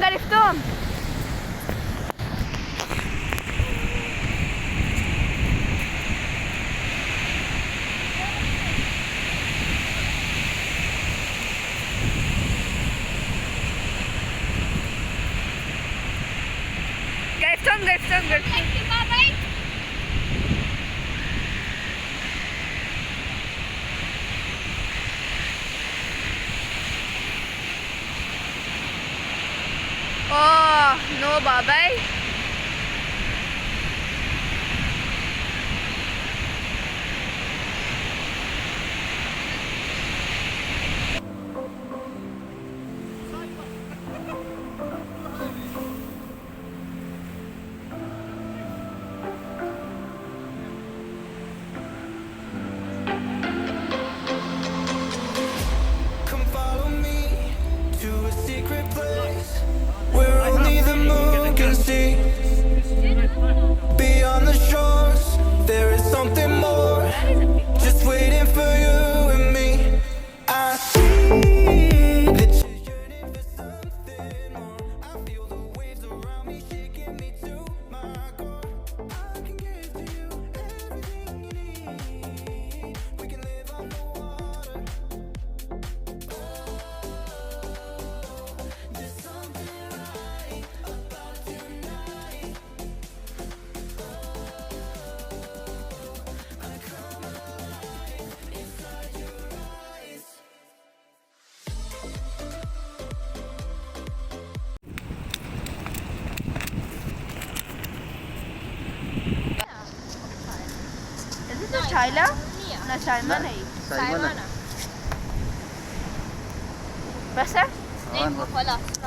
Gariftom. Gariftom. Oh, no, babay. Come follow me to a secret place where only the moon can see. Beyond the shores, there is something more, just waiting for you and me. I see that you're yearning for something more. I feel the waves around me shaking me to my core. I can give to you everything you need. We can live on the water. There's something right about tonight. I come alive inside your eyes. Is this a Tyler? No, Simon eh. Simon. Basta? Wala.